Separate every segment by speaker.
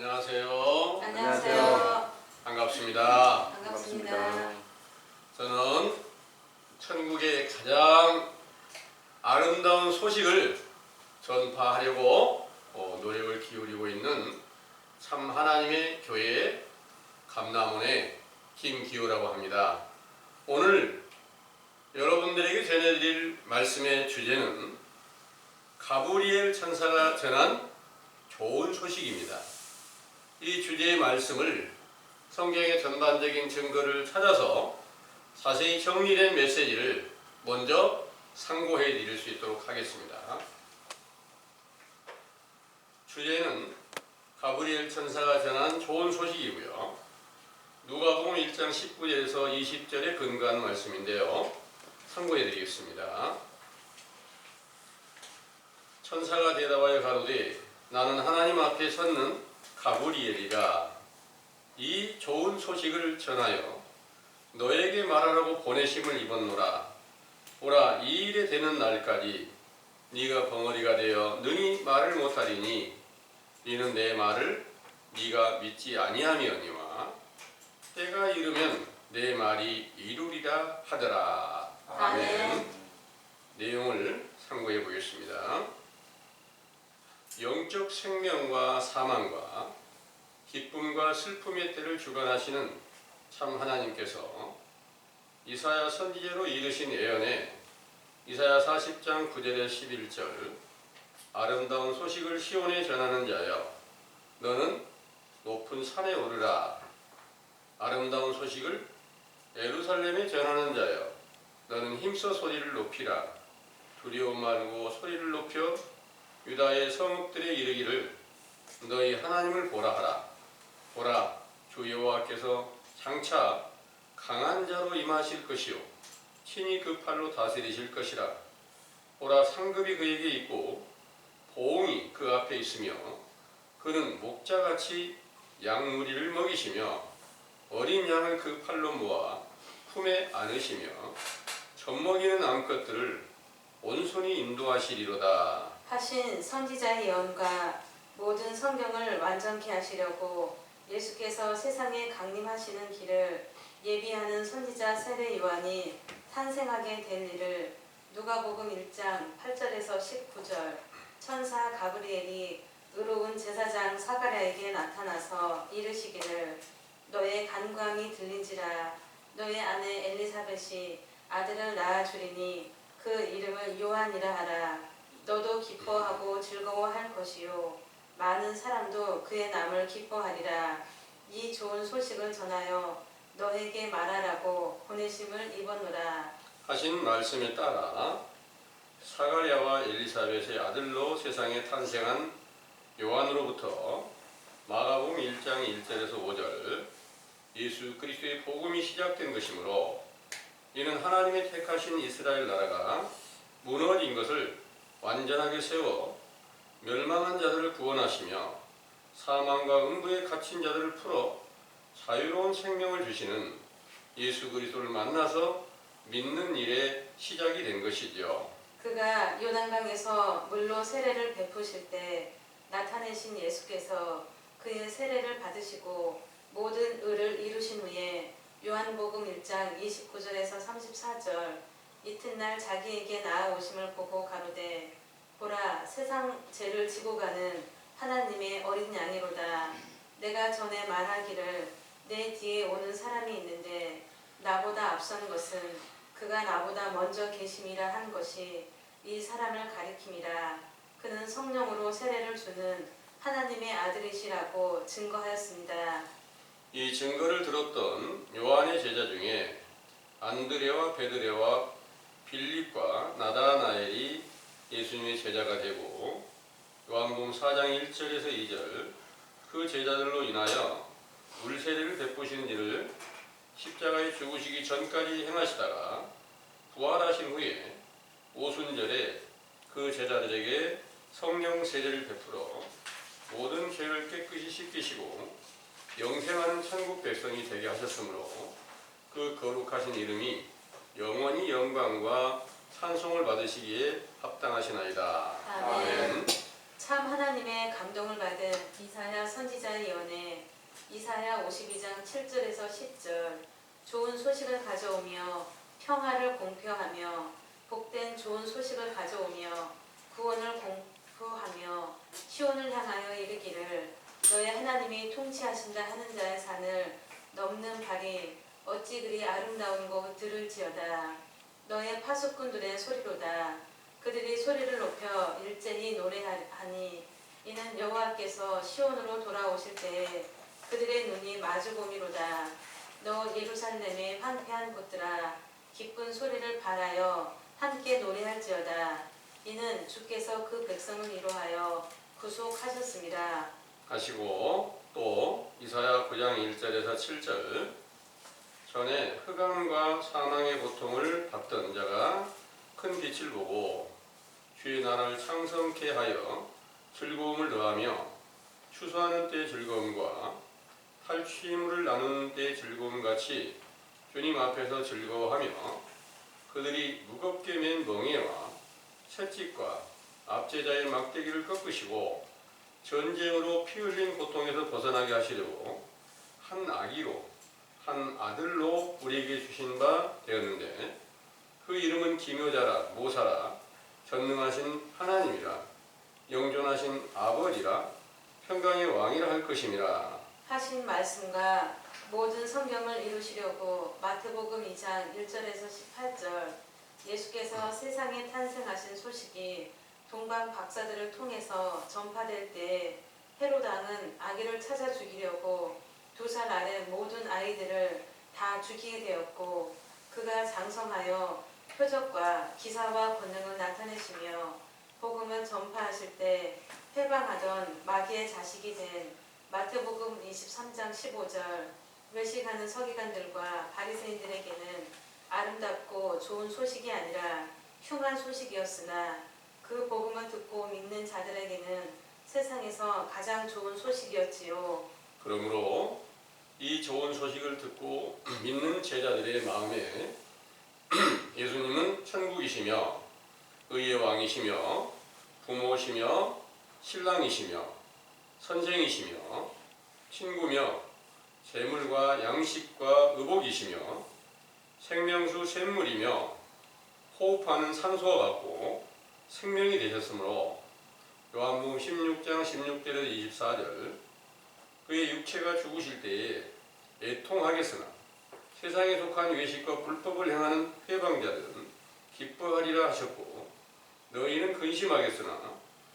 Speaker 1: 안녕하세요.
Speaker 2: 안녕하세요.
Speaker 1: 반갑습니다.
Speaker 2: 반갑습니다.
Speaker 1: 저는 천국의 가장 아름다운 소식을 전파하려고 노력을 기울이고 있는 참 하나님의 교회 감남원의 김기호라고 합니다. 오늘 여러분들에게 전해드릴 말씀의 주제는 가브리엘 천사가 전한 좋은 소식입니다. 이 주제의 말씀을 성경의 전반적인 증거를 찾아서 자세히 정리된 메시지를 먼저 상고해 드릴 수 있도록 하겠습니다. 주제는 가브리엘 천사가 전한 좋은 소식이고요. 누가복음 1장 19절에서 20절에 근거한 말씀인데요. 상고해 드리겠습니다. 천사가 대답하여 가로되 나는 하나님 앞에 섰는 가브리엘이라. 이 좋은 소식을 전하여 너에게 말하라고 보내심을 입었노라. 보라, 이 일에 되는 날까지 네가 벙어리가 되어 능히 말을 못하리니 이는 내 말을 네가 믿지 아니하미언니와 때가 이르면 내 말이 이루리라 하더라. 아멘. 내용을 상고해 보겠습니다. 영적 생명과 사망과 기쁨과 슬픔의 때를 주관하시는 참 하나님께서 이사야 선지자로 이르신 예언에 이사야 40장 9절에 11절 아름다운 소식을 시온에 전하는 자여 너는 높은 산에 오르라. 아름다운 소식을 예루살렘에 전하는 자여 너는 힘써 소리를 높이라. 두려움 말고 소리를 높여 유다의 성읍들에 이르기를 너희 하나님을 보라 하라. 보라, 주 여호와께서 장차 강한 자로 임하실 것이요 친히 그 팔로 다스리실 것이라. 보라, 상급이 그에게 있고 보응이 그 앞에 있으며 그는 목자같이 양무리를 먹이시며 어린 양을 그 팔로 모아 품에 안으시며 젖먹이는 암컷들을 온손이 인도하시리로다.
Speaker 2: 하신 선지자의 예언과 모든 성경을 완전케 하시려고 예수께서 세상에 강림하시는 길을 예비하는 선지자 세례 요한이 탄생하게 될 일을 누가복음 1장 8절에서 19절 천사 가브리엘이 의로운 제사장 사가랴에게 나타나서 이르시기를 너의 간구함이 들린지라. 너의 아내 엘리사벳이 아들을 낳아주리니 그 이름을 요한이라 하라. 너도 기뻐하고 즐거워할 것이요 많은 사람도 그의 남을 기뻐하리라. 이 좋은 소식을 전하여 너에게 말하라고 보내심을 입었노라.
Speaker 1: 하신 말씀에 따라 사가랴와 엘리사벳의 아들로 세상에 탄생한 요한으로부터 마가복음 1장 1절에서 5절 예수 그리스도의 복음이 시작된 것이므로 이는 하나님의 택하신 이스라엘 나라가 무너진 것을 완전하게 세워 멸망한 자들을 구원하시며 사망과 음부에 갇힌 자들을 풀어 자유로운 생명을 주시는 예수 그리스도를 만나서 믿는 일의 시작이 된 것이죠.
Speaker 2: 그가 요단강에서 물로 세례를 베푸실 때 나타내신 예수께서 그의 세례를 받으시고 모든 의를 이루신 후에 요한복음 1장 29절에서 34절 이튿날 자기에게 나아오심을 보고 가로되 보라, 세상 죄를 지고 가는 하나님의 어린 양이로다. 내가 전에 말하기를 내 뒤에 오는 사람이 있는데 나보다 앞선 것은 그가 나보다 먼저 계심이라 한 것이 이 사람을 가리킴이라. 그는 성령으로 세례를 주는 하나님의 아들이시라고 증거하였습니다.
Speaker 1: 이 증거를 들었던 요한의 제자 중에 안드레와 베드레와 빌립과 나다나엘이 예수님의 제자가 되고 요한복음 4장 1절에서 2절 그 제자들로 인하여 물세례를 베푸시는 일을 십자가에 죽으시기 전까지 행하시다가 부활하신 후에 오순절에 그 제자들에게 성령 세례를 베풀어 모든 죄를 깨끗이 씻기시고 영생하는 천국 백성이 되게 하셨으므로 그 거룩하신 이름이 영원히 영광과 찬송을 받으시기에 합당하시나이다.
Speaker 2: 아멘. 참 하나님의 감동을 받은 이사야 선지자의 예언에 이사야 52장 7절에서 10절 좋은 소식을 가져오며 평화를 공표하며 복된 좋은 소식을 가져오며 구원을 공표하며 시온을 향하여 이르기를 너의 하나님이 통치하신다 하는 자의 산을 넘는 발이 어찌 그리 아름다운고 들을지어다. 너의 파수꾼들의 소리로다. 그들이 소리를 높여 일제히 노래하니 이는 여호와께서 시온으로 돌아오실 때에 그들의 눈이 마주보미로다. 너 예루살렘의 황폐한 곳들아 기쁜 소리를 발하여 함께 노래할지어다. 이는 주께서 그 백성을 위로하여 구속하셨습니다.
Speaker 1: 하시고 또 이사야 9장 1절에서 7절 전에 흑암과 사망의 고통을 받던 자가 큰 빛을 보고 주의 나라를 창성케 하여 즐거움을 더하며 추수하는 때의 즐거움과 탈취물을 나누는 때의 즐거움같이 주님 앞에서 즐거워하며 그들이 무겁게 맨 멍에와 채찍과 압제자의 막대기를 꺾으시고 전쟁으로 피 흘린 고통에서 벗어나게 하시려고 한 아기로 한 아들로 우리에게 주신 바 되었는데 그 이름은 기묘자라 모사라 전능하신 하나님이라 영존하신 아버지라 평강의 왕이라 할 것임이라.
Speaker 2: 하신 말씀과 모든 성경을 이루시려고 마태복음 2장 1절에서 18절 예수께서 세상에 탄생하신 소식이 동방 박사들을 통해서 전파될 때 헤롯 왕은 아기를 찾아 죽이려고 2살 아래 모든 아이들을 다 죽이게 되었고 그가 장성하여 표적과 기사와 권능을 나타내시며 복음을 전파하실 때 회방하던 마귀의 자식이 된 마태복음 23장 15절 외식하는 서기관들과 바리새인들에게는 아름답고 좋은 소식이 아니라 흉한 소식이었으나 그 복음을 듣고 믿는 자들에게는 세상에서 가장 좋은 소식이었지요.
Speaker 1: 그러므로 이 좋은 소식을 듣고 믿는 제자들의 마음에 예수님은 천국이시며 의의 왕이시며 부모시며 신랑이시며 선생이시며 친구며 재물과 양식과 의복이시며 생명수 샘물이며 호흡하는 산소와 같고 생명이 되셨으므로 요한복음 16장 16절에서 24절 그의 육체가 죽으실 때에 애통하겠으나 세상에 속한 외식과 불법을 행하는 회방자들은 기뻐하리라 하셨고 너희는 근심하겠으나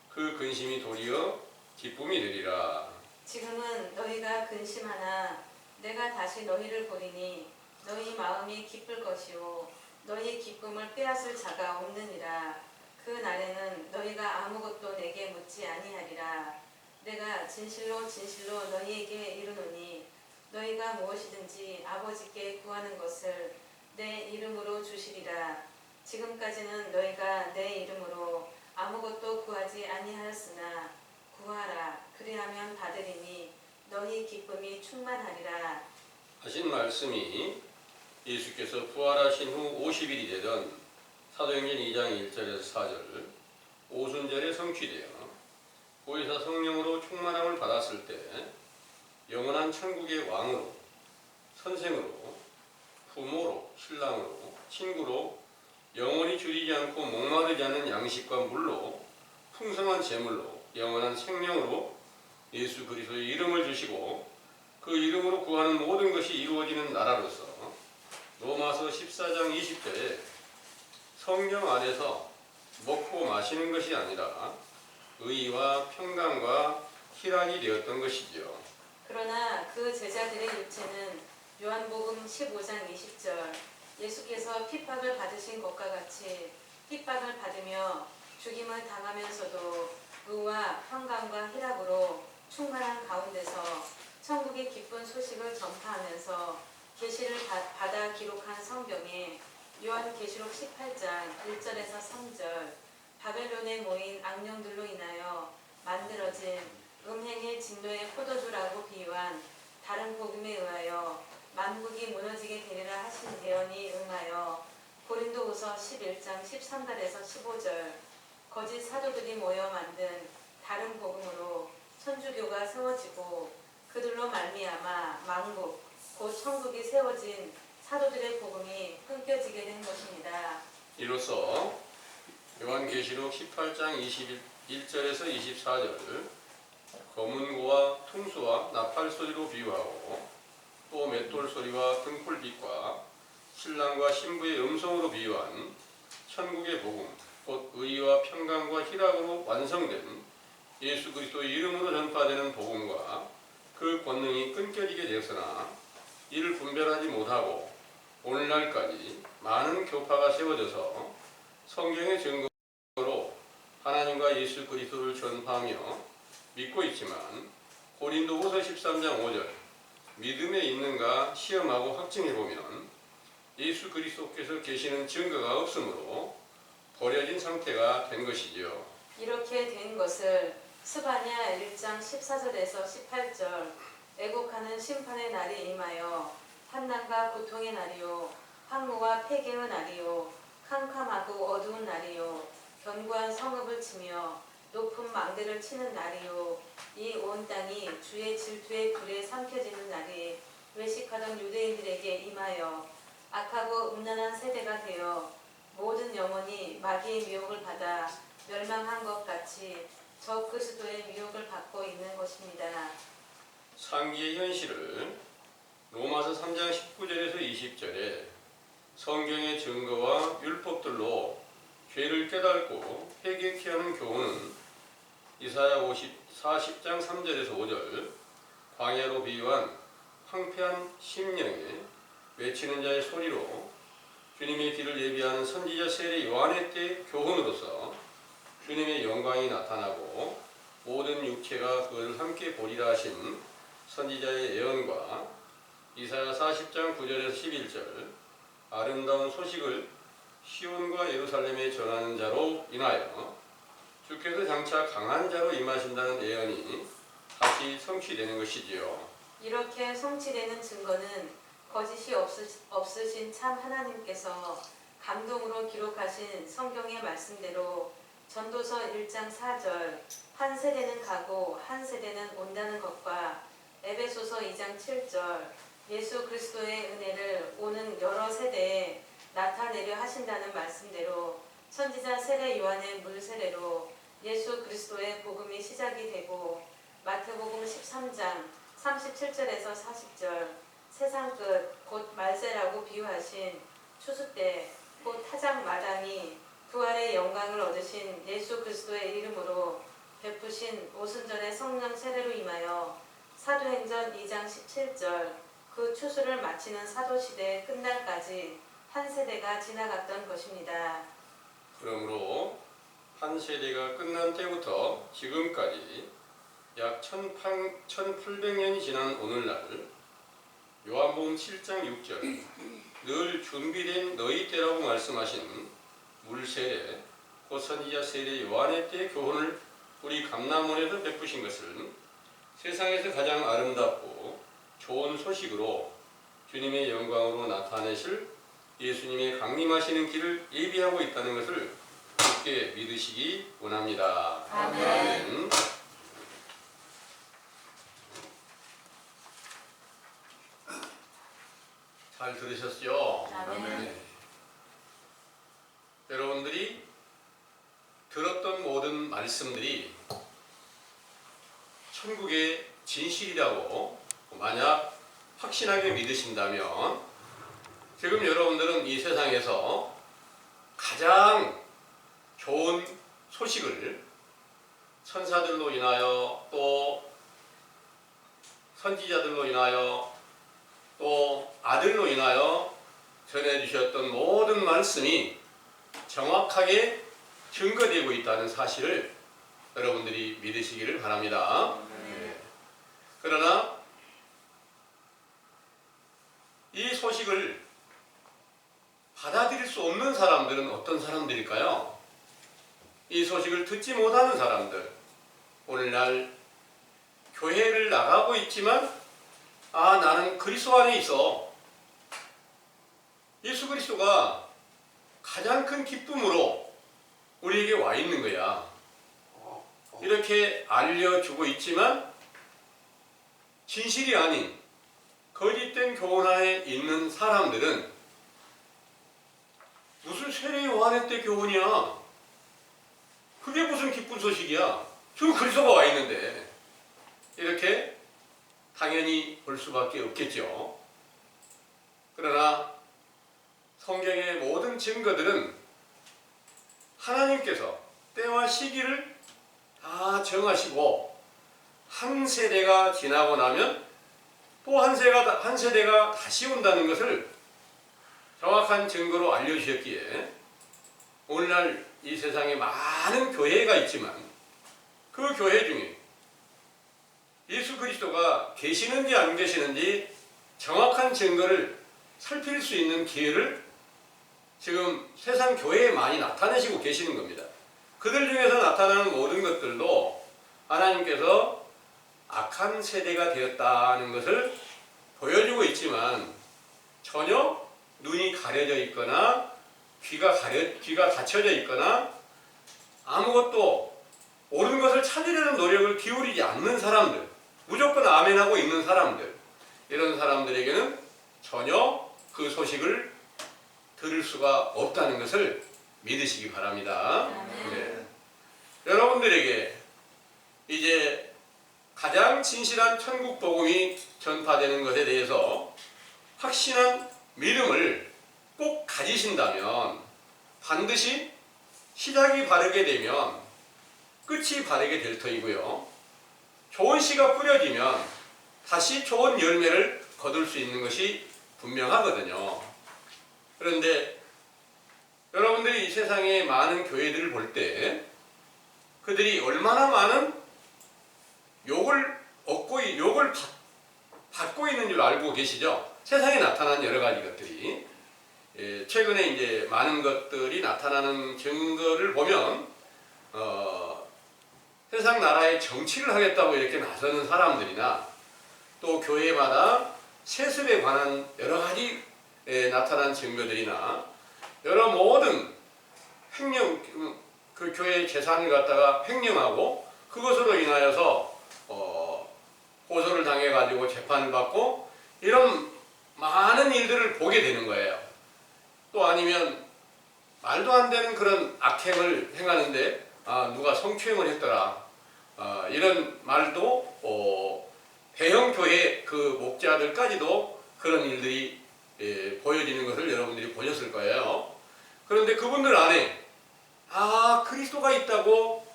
Speaker 1: 그 근심이 도리어 기쁨이 되리라.
Speaker 2: 지금은 너희가 근심하나 내가 다시 너희를 보리니 너희 마음이 기쁠 것이요 너희 기쁨을 빼앗을 자가 없느니라. 그 날에는 너희가 아무것도 내게 묻지 아니하리라. 내가 진실로 진실로 너희에게 이르노니 너희가 무엇이든지 아버지께 구하는 것을 내 이름으로 주시리라. 지금까지는 너희가 내 이름으로 아무것도 구하지 아니하였으나 구하라. 그리하면 받으리니 너희 기쁨이 충만하리라.
Speaker 1: 하신 말씀이 예수께서 부활하신 후 50일이 되던 사도행전 2장 1절에서 4절 오순절에 성취되어 보혜사 성령으로 충만함을 받았을 때 영원한 천국의 왕으로 선생으로 부모로 신랑으로 친구로 영원히 줄이지 않고 목마르지 않는 양식과 물로 풍성한 재물로 영원한 생명으로 예수 그리스도의 이름을 주시고 그 이름으로 구하는 모든 것이 이루어지는 나라로서 로마서 14장 20절에 성령 안에서 먹고 마시는 것이 아니라 의와 평강과 희락이 되었던 것이지요.
Speaker 2: 그러나 그 제자들의 육체는 요한복음 15장 20절 예수께서 핍박을 받으신 것과 같이 핍박을 받으며 죽임을 당하면서도 의와 평강과 희락으로 충만한 가운데서 천국의 기쁜 소식을 전파하면서 계시를 받아 기록한 성경에 요한계시록 18장 1절에서 3절 바벨론에 모인 악령들로 인하여 만들어진 음행의 진노의 포도주라고 비유한 다른 복음에 의하여 만국이 무너지게 되리라 하신 예언이 응하여 고린도후서 11장 13절에서 15절 거짓 사도들이 모여 만든 다른 복음으로 천주교가 세워지고 그들로 말미암아 망국 곧 천국이 세워진 사도들의 복음이 끊겨지게 된 것입니다.
Speaker 1: 이로써 요한계시록 18장 21절에서 24절 검은고와 퉁수와 나팔 소리로 비유하고 또 맷돌 소리와 등불빛과 신랑과 신부의 음성으로 비유한 천국의 복음 곧 의와 평강과 희락으로 완성된 예수 그리스도의 이름으로 전파되는 복음과 그 권능이 끊겨지게 되었으나 이를 분별하지 못하고 오늘날까지 많은 교파가 세워져서 성경의 증거로 하나님과 예수 그리스도를 전파하며 믿고 있지만 고린도후서 13장 5절 믿음에 있는가 시험하고 확증해보면 예수 그리스도께서 계시는 증거가 없으므로 버려진 상태가 된 것이지요.
Speaker 2: 이렇게 된 것을 스바냐 1장 14절에서 18절 애곡하는 심판의 날이 임하여 환난과 고통의 날이요 황무와 폐괴의 날이요 캄캄하고 어두운 날이요 견고한 성읍을 치며 높은 망대를 치는 날이요 이 온 땅이 주의 질투의 불에 삼켜지는 날이 외식하던 유대인들에게 임하여 악하고 음란한 세대가 되어 모든 영혼이 마귀의 미혹을 받아 멸망한 것 같이 저 그리스도의 미혹을 받고 있는 것입니다.
Speaker 1: 상기의 현실을 로마서 3장 19절에서 20절에 성경의 증거와 율법들로 죄를 깨닫고 회개케 하는 교훈은 이사야 40장 3절에서 5절 광야로 비유한 황폐한 심령에 외치는 자의 소리로 주님의 길을 예비하는 선지자 세례 요한의 때 교훈으로서 주님의 영광이 나타나고 모든 육체가 그를 함께 보리라 하신 선지자의 예언과 이사야 40장 9절에서 11절 아름다운 소식을 시온과 예루살렘에 전하는 자로 인하여 주께서 장차 강한 자로 임하신다는 예언이 다시 성취되는 것이지요.
Speaker 2: 이렇게 성취되는 증거는 거짓이 없으신 참 하나님께서 감동으로 기록하신 성경의 말씀대로 전도서 1장 4절 한 세대는 가고 한 세대는 온다는 것과 에베소서 2장 7절 예수 그리스도의 은혜를 오는 여러 세대에 나타내려 하신다는 말씀대로 선지자 세례 요한의 물 세례로 예수 그리스도의 복음이 시작이 되고 마태복음 13장 37절에서 40절 세상 끝 곧 말세라고 비유하신 추수 때 곧 타작 마당이 부활의 영광을 얻으신 예수 그리스도의 이름으로 베푸신 오순절의 성령 세례로 임하여 사도행전 2장 17절 그 추수를 마치는 사도시대의 끝날까지 한 세대가 지나갔던 것입니다.
Speaker 1: 그러므로 한 세대가 끝난 때부터 지금까지 약 1800년이 지난 오늘날 요한복음 7장 6절 늘 준비된 너희 때라고 말씀하신 물세례 곧 선지자 세례 요한의 때 교훈을 우리 감람원에서 베푸신 것을 세상에서 가장 아름답고 좋은 소식으로 주님의 영광으로 나타내실 예수님의 강림하시는 길을 예비하고 있다는 것을 굳게 믿으시기 원합니다.
Speaker 2: 아멘.
Speaker 1: 잘 들으셨죠?
Speaker 2: 아멘.
Speaker 1: 네. 여러분들이 들었던 모든 말씀들이 천국의 진실이라고 만약 확신하게 믿으신다면 지금 여러분들은 이 세상에서 가장 좋은 소식을 천사들로 인하여 또 선지자들로 인하여 또 아들로 인하여 전해주셨던 모든 말씀이 정확하게 증거되고 있다는 사실을 여러분들이 믿으시기를 바랍니다. 네. 그러나 이 소식을 받아들일 수 없는 사람들은 어떤 사람들일까요? 이 소식을 듣지 못하는 사람들, 오늘날 교회를 나가고 있지만 나는 그리스도 안에 있어. 예수 그리스도가 가장 큰 기쁨으로 우리에게 와 있는 거야. 이렇게 알려주고 있지만 진실이 아닌 거짓된 교훈 안에 있는 사람들은 무슨 세례 요한의 때 교훈이야? 그게 무슨 기쁜 소식이야? 지금 그리스도가 와 있는데 이렇게 당연히 볼 수밖에 없겠죠. 그러나 성경의 모든 증거들은 하나님께서 때와 시기를 다 정하시고 한 세대가 지나고 나면 또 한 세대가 다시 온다는 것을 정확한 증거로 알려주셨기에 오늘날 이 세상에 많은 교회가 있지만 그 교회 중에 예수 그리스도가 계시는지 안 계시는지 정확한 증거를 살필 수 있는 기회를 지금 세상 교회에 많이 나타내시고 계시는 겁니다. 그들 중에서 나타나는 모든 것들도 하나님께서 악한 세대가 되었다는 것을 보여주고 있지만 전혀 눈이 가려져 있거나 귀가 닫혀져 있거나 아무것도 옳은 것을 찾으려는 노력을 기울이지 않는 사람들, 무조건 아멘하고 있는 사람들, 이런 사람들에게는 전혀 그 소식을 들을 수가 없다는 것을 믿으시기 바랍니다. 네. 여러분들에게 이제 가장 진실한 천국 복음이 전파되는 것에 대해서 확신한 믿음을 꼭 가지신다면 반드시 시작이 바르게 되면 끝이 바르게 될 터이고요. 좋은 씨가 뿌려지면 다시 좋은 열매를 거둘 수 있는 것이 분명하거든요. 그런데 여러분들이 이 세상의 많은 교회들을 볼 때 그들이 얼마나 많은 욕을 받고 있는 줄 알고 계시죠? 세상에 나타난 여러 가지 것들이 최근에 이제 많은 것들이 나타나는 증거를 보면 세상 나라의 정치를 하겠다고 이렇게 나서는 사람들이나 또 교회마다 세습에 관한 여러 가지 나타난 증거들이나 여러 모든 횡령, 그 교회의 재산을 갖다가 횡령하고 그것으로 인하여서 고소를 당해가지고 재판을 받고 이런 많은 일들을 보게 되는 거예요. 또 아니면 말도 안 되는 그런 악행을 행하는데 누가 성추행을 했더라 이런 말도 대형 교회 그 목자들까지도 그런 일들이 보여지는 것을 여러분들이 보셨을 거예요. 그런데 그분들 안에 그리스도가 있다고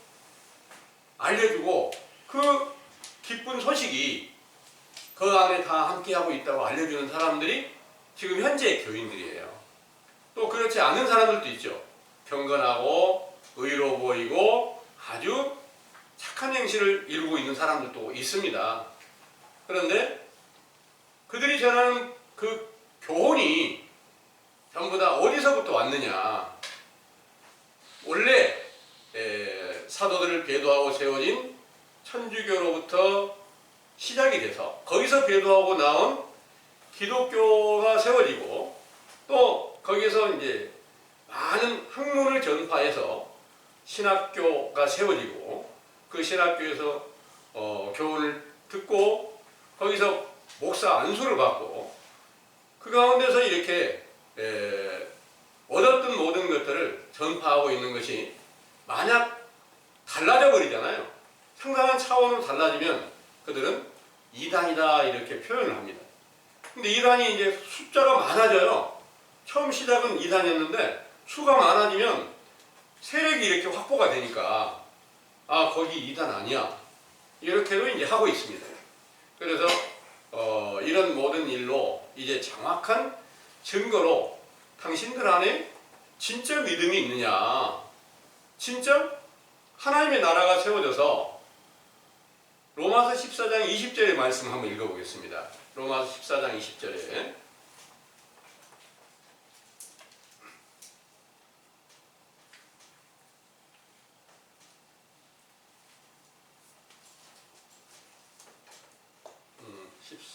Speaker 1: 알려주고 그 기쁜 소식이 그 안에 다 함께하고 있다고 알려주는 사람들이 지금 현재 교인들이에요. 또 그렇지 않은 사람들도 있죠. 경건하고 의로 보이고 아주 착한 행실을 이루고 있는 사람들도 있습니다. 그런데 그들이 전하는 그 교훈이 전부 다 어디서부터 왔느냐. 원래 사도들을 배도하고 세워진 천주교로부터 시작이 돼서 거기서 배도하고 나온 기독교가 세워지고 또 거기서 이제 많은 학문을 전파해서 신학교가 세워지고 그 신학교에서 교훈을 듣고 거기서 목사 안수를 받고 그 가운데서 이렇게 얻었던 모든 것들을 전파하고 있는 것이 만약 달라져 버리잖아요. 상당한 차원으로 달라지면 그들은 이단이다 이렇게 표현을 합니다. 근데 이단이 이제 숫자가 많아져요. 처음 시작은 이단이었는데 수가 많아지면 세력이 이렇게 확보가 되니까 거기 이단 아니야 이렇게도 이제 하고 있습니다. 그래서 이런 모든 일로 이제 정확한 증거로 당신들 안에 진짜 믿음이 있느냐, 진짜 하나님의 나라가 세워져서 로마서 14장 20절의 말씀 한번 읽어보겠습니다. 로마서 14장 20절에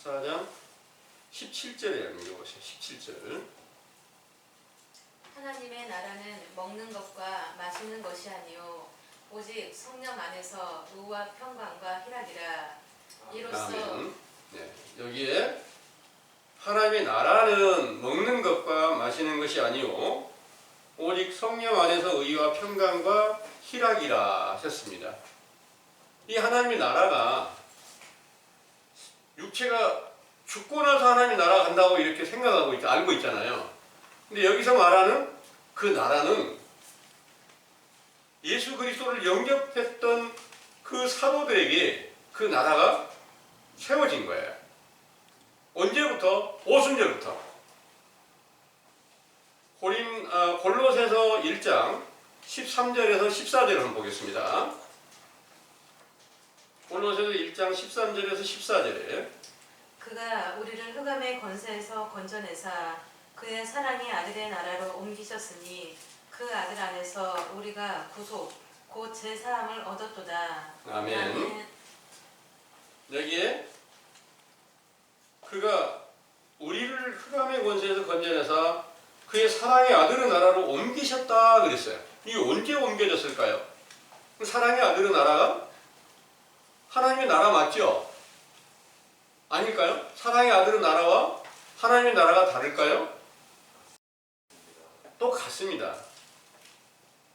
Speaker 1: 14장 17절에 한번 읽어보세요. 17절.
Speaker 2: 하나님의 나라는 먹는 것과 마시는 것이 아니요 오직 성령 안에서 의와 평강과 희락이라. 이로써
Speaker 1: 아멘. 네, 여기에 하나님의 나라는 먹는 것과 마시는 것이 아니요 오직 성령 안에서 의와 평강과 희락이라 하셨습니다. 이 하나님의 나라가 육체가 죽고 나서 하나님의 나라 간다고 이렇게 생각하고 알고 있잖아요. 근데 여기서 말하는 그 나라는 예수 그리스도를 영접했던 그 사도들에게 그 나라가 세워진 거예요. 언제부터? 오순절부터. 골로새서 1장 13절에서 14절을 한번 보겠습니다. 골로새서 1장 13절에서 14절에
Speaker 2: 그가 우리를 흑암의 권세에서 건져내사 그의 사랑의 아들의 나라로 옮기셨으니 그 아들 안에서 우리가 구속 곧 제사함을 얻었도다.
Speaker 1: 아멘. 여기에 그가 우리를 흑암의 권세에서 건져내사 그의 사랑의 아들의 나라로 옮기셨다 그랬어요. 이게 언제 옮겨졌을까요? 사랑의 아들의 나라가 하나님의 나라 맞죠? 아닐까요? 사랑의 아들의 나라와 하나님의 나라가 다를까요? 또 같습니다.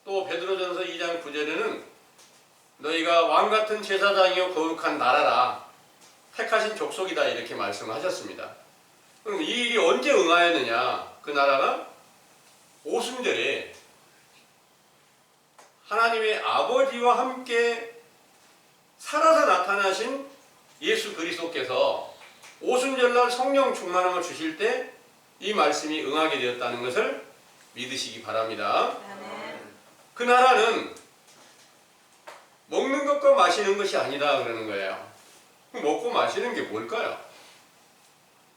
Speaker 1: 또 베드로전서 2장 9절에는 너희가 왕같은 제사장이요 거룩한 나라라 택하신 족속이다 이렇게 말씀하셨습니다. 그럼 이 일이 언제 응하였느냐? 그 나라가 오순절에 하나님의 아버지와 함께 살아서 나타나신 예수 그리스도께서 오순절날 성령 충만함을 주실 때 이 말씀이 응하게 되었다는 것을 믿으시기 바랍니다. 그 나라는 먹는 것과 마시는 것이 아니다 그러는 거예요. 먹고 마시는 게 뭘까요?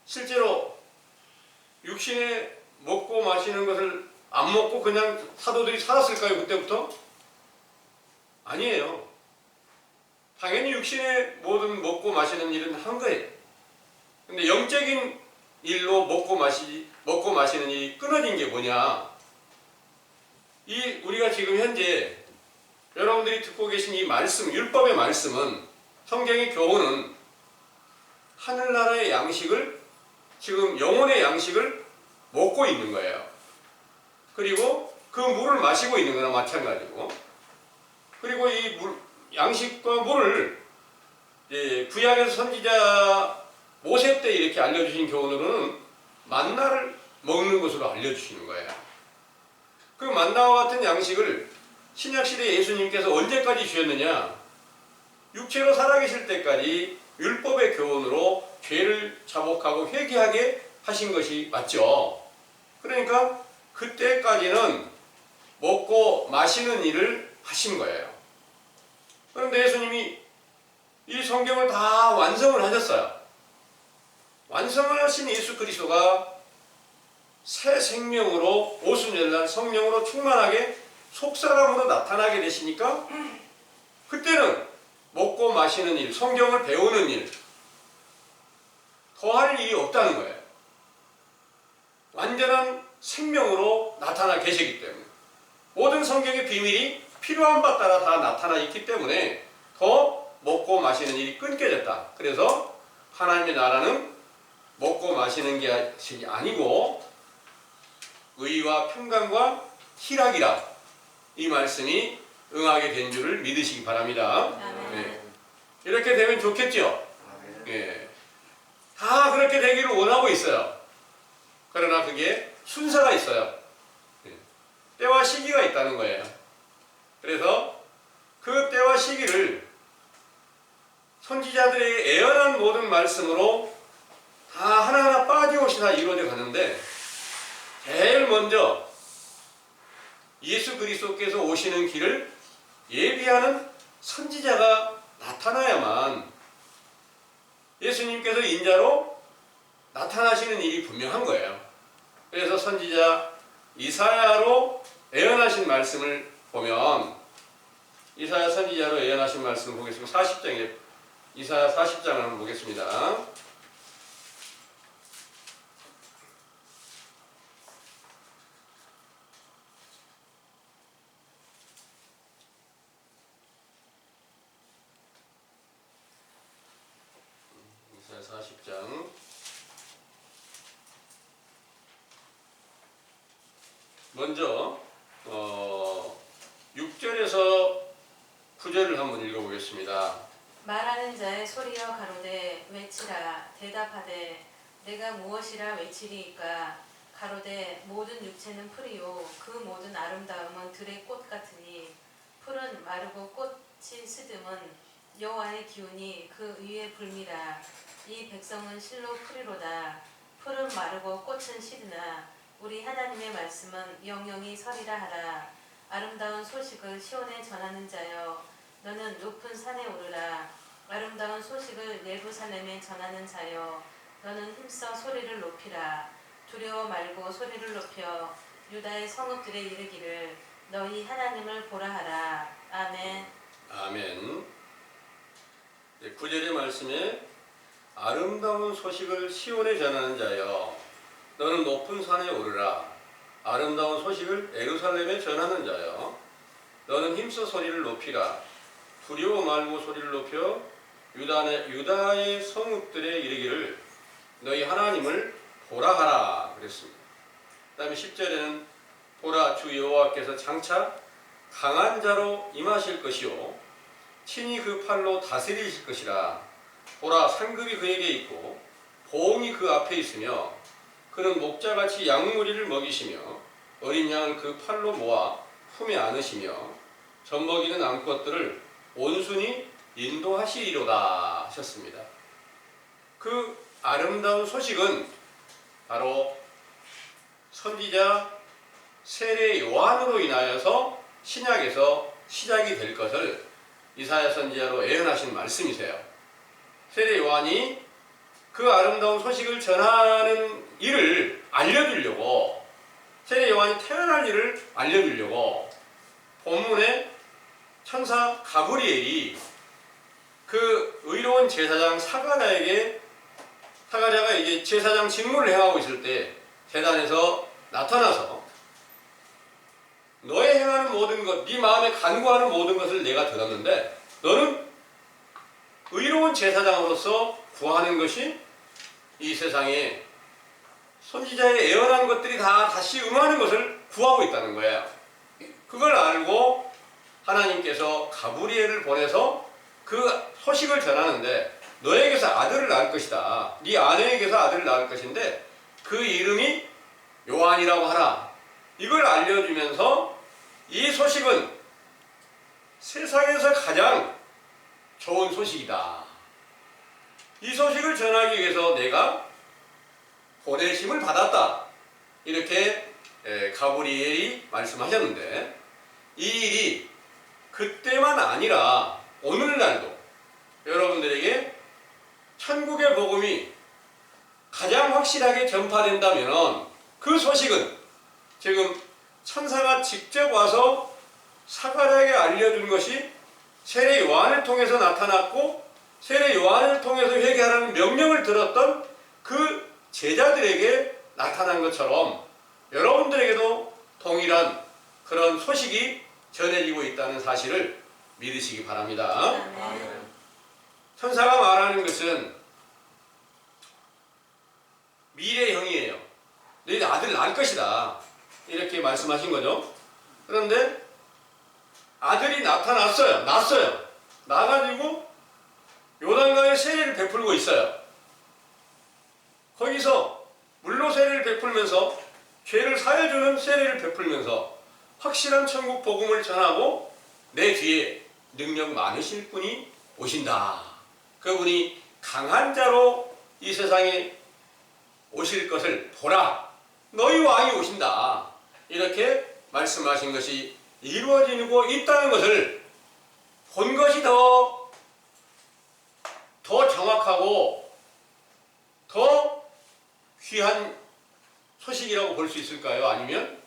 Speaker 1: 실제로 육신에 먹고 마시는 것을 안 먹고 그냥 사도들이 살았을까요? 그때부터? 아니에요. 당연히 육신의 모든 먹고 마시는 일은 한 거예요. 근데 영적인 일로 먹고 마시는 일이 끊어진 게 뭐냐? 우리가 지금 현재 여러분들이 듣고 계신 이 말씀, 율법의 말씀은 성경의 교훈은 하늘나라의 양식을 지금 영혼의 양식을 먹고 있는 거예요. 그리고 그 물을 마시고 있는 거나 마찬가지고. 그리고 이 양식과 물을 구약에서 선지자 모세 때 이렇게 알려주신 교훈으로는 만나를 먹는 것으로 알려주시는 거예요. 그 만나와 같은 양식을 신약시대 예수님께서 언제까지 주셨느냐? 육체로 살아계실 때까지 율법의 교훈으로 죄를 자복하고 회개하게 하신 것이 맞죠. 그러니까 그때까지는 먹고 마시는 일을 하신 거예요. 그런데 예수님이 이 성경을 다 완성을 하셨어요. 완성을 하신 예수 그리스도가 새 생명으로 오순절날 성령으로 충만하게 속사람으로 나타나게 되시니까 그때는 먹고 마시는 일, 성경을 배우는 일, 더할 일이 없다는 거예요. 완전한 생명으로 나타나 계시기 때문에 모든 성경의 비밀이 필요한 바 따라 다 나타나 있기 때문에 더 먹고 마시는 일이 끊겨졌다. 그래서 하나님의 나라는 먹고 마시는 게 아니고 의와 평강과 희락이라 이 말씀이 응하게 된 줄을 믿으시기 바랍니다. 네. 이렇게 되면 좋겠죠? 네. 다 그렇게 되기를 원하고 있어요. 그러나 그게 순서가 있어요. 네. 때와 시기가 있다는 거예요. 그래서 그 때와 시기를 선지자들의 애언한 모든 말씀으로 다 하나하나 빠짐없이 다 이루어져 가는데 제일 먼저 예수 그리스도께서 오시는 길을 예비하는 선지자가 나타나야만 예수님께서 인자로 나타나시는 일이 분명한 거예요. 그래서 선지자 이사야로 예언하신 말씀을 보면 이사야 선지자로 예언하신 말씀을 보겠습니다. 40장에 이사야 40장을 한번 보겠습니다. 먼저 6절에서 9절을 한번 읽어보겠습니다.
Speaker 2: 말하는 자의 소리여 가로되 외치라 대답하되 내가 무엇이라 외치리이까 가로되 모든 육체는 풀이요 그 모든 아름다움은 들의 꽃 같으니 풀은 마르고 꽃이 스듬은 여호와의 기운이 그 위에 불미라. 이 백성은 실로 풀이로다. 풀은 마르고 꽃은 시드나 우리 하나님의 말씀은 영영이 서리라 하라. 아름다운 소식을 시온에 전하는 자여 너는 높은 산에 오르라. 아름다운 소식을 예루살렘에 전하는 자여 너는 힘써 소리를 높이라. 두려워 말고 소리를 높여 유다의 성읍들에 이르기를 너희 하나님을 보라 하라. 아멘.
Speaker 1: 아멘. 9절의 말씀에 아름다운 소식을 시온에 전하는 자여 너는 높은 산에 오르라. 아름다운 소식을 예루살렘에 전하는 자여 너는 힘써 소리를 높이라. 두려워 말고 소리를 높여 유다의 성읍들에 이르기를 너희 하나님을 보라 하라 그랬습니다. 그 다음에 10절에는 보라 주 여호와께서 장차 강한 자로 임하실 것이요 친히 그 팔로 다스리실 것이라. 보라 상급이 그에게 있고 보응이 그 앞에 있으며 그는 목자같이 양무리를 먹이시며 어린 양을 그 팔로 모아 품에 안으시며 젖먹이는 암컷들을 온순히 인도하시리로다 하셨습니다. 그 아름다운 소식은 바로 선지자 세례 요한으로 인하여서 신약에서 시작이 될 것을 이사야 선지자로 예언하신 말씀이세요. 세례 요한이 그 아름다운 소식을 전하는 일을 알려주려고, 세례 요한이 태어날 일을 알려주려고 본문에 천사 가브리엘이 그 의로운 제사장 사가랴가 이제 제사장 직무를 행하고 있을 때 제단에서 나타나서 너의 행하는 모든 것, 네 마음에 간구하는 모든 것을 내가 들었는데 너는 의로운 제사장으로서 구하는 것이 이 세상에 선지자의 예언한 것들이 다 다시 응하는 것을 구하고 있다는 거예요. 그걸 알고 하나님께서 가브리엘을 보내서 그 소식을 전하는데 너에게서 아들을 낳을 것이다. 네 아내에게서 아들을 낳을 것인데 그 이름이 요한이라고 하라. 이걸 알려주면서 이 소식은 세상에서 가장 좋은 소식이다. 이 소식을 전하기 위해서 내가 보내심을 받았다. 이렇게 가브리엘이 말씀하셨는데 이 일이 그때만 아니라 오늘날도 여러분들에게 천국의 복음이 가장 확실하게 전파된다면 그 소식은 지금 천사가 직접 와서 사가랴에게 알려준 것이 세례 요한을 통해서 나타났고 세례 요한을 통해서 회개하라는 명령을 들었던 그 제자들에게 나타난 것처럼 여러분들에게도 동일한 그런 소식이 전해지고 있다는 사실을 믿으시기 바랍니다.
Speaker 2: 아멘.
Speaker 1: 천사가 말하는 것은 미래형이에요. 너희 아들 낳을 것이다. 이렇게 말씀하신 거죠. 그런데 아들이 나타났어요. 낳았어요. 나가지고 요단강에 세례를 베풀고 있어요. 거기서 물로 세례를 베풀면서 죄를 사해주는 세례를 베풀면서 확실한 천국 복음을 전하고 내 뒤에 능력 많으실 분이 오신다. 그분이 강한 자로 이 세상에 오실 것을 보라. 너희 왕이 오신다. 이렇게 말씀하신 것이 이루어지고 있다는 것을 본 것이 더 정확하고 더 귀한 소식이라고 볼 수 있을까요? 아니면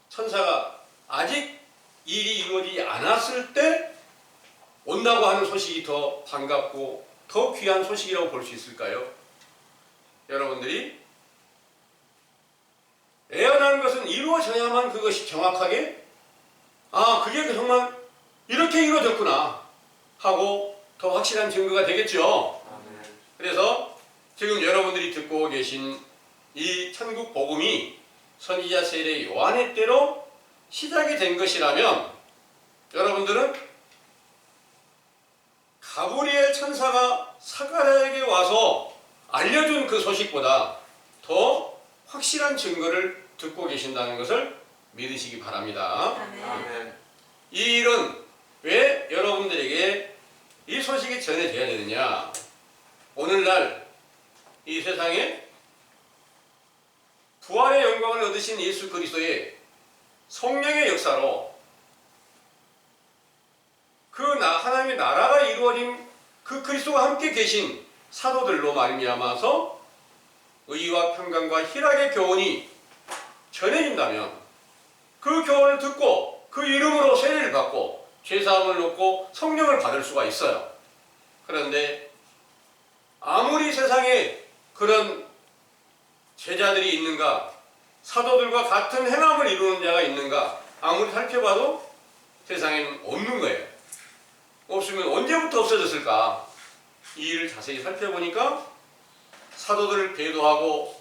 Speaker 1: 천사가 아직 일이 이루어지지 않았을 때 온다고 하는 소식이 더 반갑고 더 귀한 소식이라고 볼 수 있을까요? 여러분들이 예언한 것은 이루어져야만 그것이 정확하게 그게 정말 이렇게 이루어졌구나 하고 더 확실한 증거가 되겠죠. 그래서 지금 여러분들이 듣고 계신 이 천국 복음이 선지자 세례 요한의 때로 시작이 된 것이라면 여러분들은 가브리엘 천사가 사가랴에게 와서 알려준 그 소식보다 더 확실한 증거를 듣고 계신다는 것을 믿으시기 바랍니다.
Speaker 2: 아멘.
Speaker 1: 이 일은 왜 여러분들에게 이 소식이 전해져야 되느냐? 오늘날 이 세상에 부활의 영광을 얻으신 예수 그리스도의 성령의 역사로 하나님의 나라가 이루어진 그 그리스도와 함께 계신 사도들로 말미암아서 의와 평강과 희락의 교훈이 전해진다면 그 교훈을 듣고 그 이름으로 세례를 받고 죄사함을 얻고 성령을 받을 수가 있어요. 그런데 아무리 세상에 그런 제자들이 있는가, 사도들과 같은 행함을 이루는 자가 있는가, 아무리 살펴봐도 세상에는 없는 거예요. 없으면 언제부터 없어졌을까? 이 일을 자세히 살펴보니까 사도들을 배도하고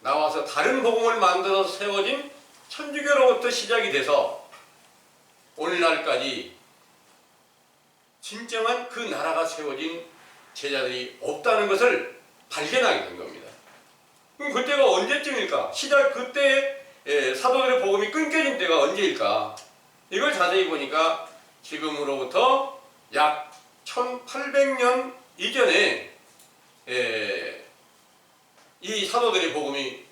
Speaker 1: 나와서 다른 복음을 만들어 세워진 천주교로부터 시작이 돼서 오늘날까지 진정한 그 나라가 세워진 제자들이 없다는 것을 발견하게 된 겁니다. 그럼 그때가 언제쯤일까? 그때 사도들의 복음이 끊겨진 때가 언제일까? 이걸 자세히 보니까 지금으로부터 약 1800년 이전에 이 사도들의 복음이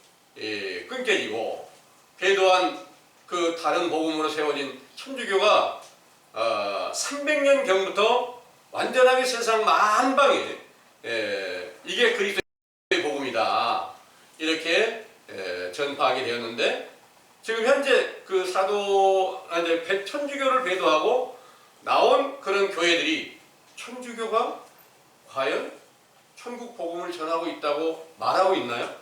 Speaker 1: 끊겨지고 배도한 그 다른 복음으로 세워진 천주교가 300년 경부터 완전하게 세상 만방에 이게 그리스도의 복음이다 이렇게 전파하게 되었는데, 지금 현재 그 천주교를 배도하고 나온 그런 교회들이 천주교가 과연 천국 복음을 전하고 있다고 말하고 있나요?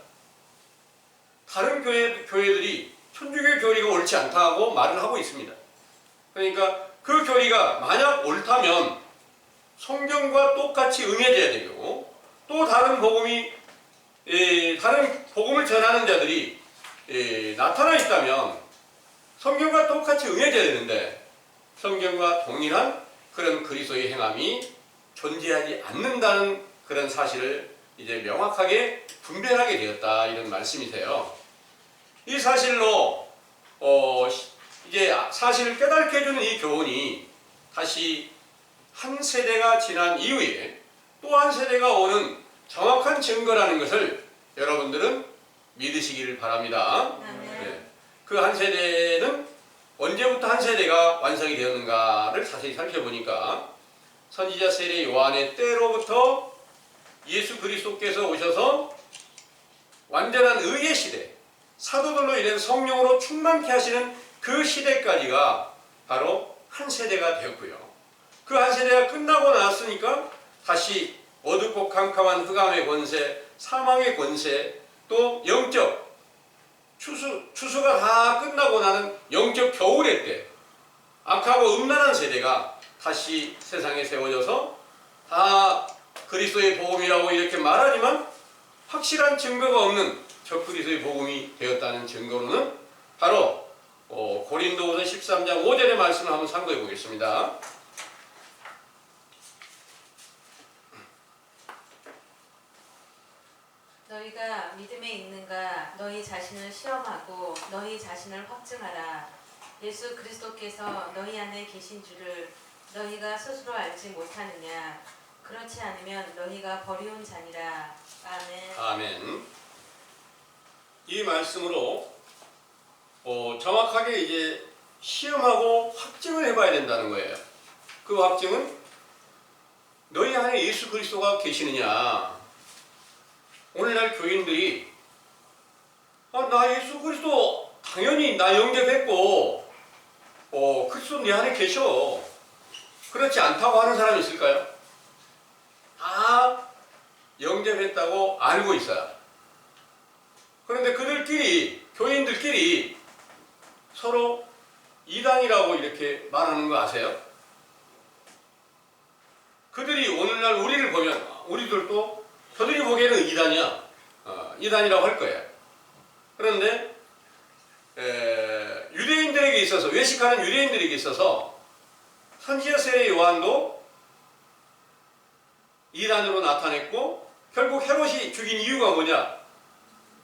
Speaker 1: 다른 교회들이 천주교 교리가 옳지 않다고 말을 하고 있습니다. 그러니까 그 교리가 만약 옳다면 성경과 똑같이 응해져야 되고, 또 다른 복음을 전하는 자들이 나타나 있다면 성경과 똑같이 응해져야 되는데, 성경과 동일한 그런 그리스도의 행함이 존재하지 않는다는 그런 사실을 이제 명확하게 분별하게 되었다, 이런 말씀이세요. 이 사실로 이제 사실을 깨닫게 해주는 이 교훈이 다시 한 세대가 지난 이후에 또 한 세대가 오는 정확한 증거라는 것을 여러분들은 믿으시기를 바랍니다. 그 한 세대는 언제부터 한 세대가 완성이 되었는가를 자세히 살펴보니까 선지자 세례 요한의 때로부터 예수 그리스도께서 오셔서 완전한 의의 시대, 사도들로 인해 성령으로 충만케 하시는 그 시대까지가 바로 한 세대가 되었고요. 그 한 세대가 끝나고 나왔으니까 다시 어둡고 캄캄한 흑암의 권세, 사망의 권세, 또 영적 추수가 다 끝나고 나는 영적 겨울의 때, 악하고 음란한 세대가 다시 세상에 세워져서 다 그리스도의 복음이라고 이렇게 말하지만 확실한 증거가 없는 적그리스도의 복음이 되었다는 증거로는 바로 고린도후서 13장 5절의 말씀을 한번 참고해 보겠습니다.
Speaker 2: 너희가 믿음에 있는가 너희 자신을 시험하고 너희 자신을 확증하라. 예수 그리스도께서 너희 안에 계신 줄을 너희가 스스로 알지 못하느냐. 그렇지 않으면 너희가 버리운 자니라. 아멘.
Speaker 1: 아멘. 이 말씀으로 정확하게 이제 시험하고 확증을 해봐야 된다는 거예요. 그 확증은 너희 안에 예수 그리스도가 계시느냐. 오늘날 교인들이 나 예수 그리스도 당연히 나 영접했고 그리스도 내 안에 계셔. 그렇지 않다고 하는 사람이 있을까요? 다 영접했다고 알고 있어요. 그런데 그들끼리, 교인들끼리 서로 이단이라고 이렇게 말하는 거 아세요? 그들이 오늘날 우리를 보면 우리들도 저들이 보기에는 이단이야. 이단이라고 할 거예요. 그런데 유대인들에게 있어서, 외식하는 유대인들에게 있어서 선지자 세례 요한도 이단으로 나타냈고, 결국 헤롯이 죽인 이유가 뭐냐?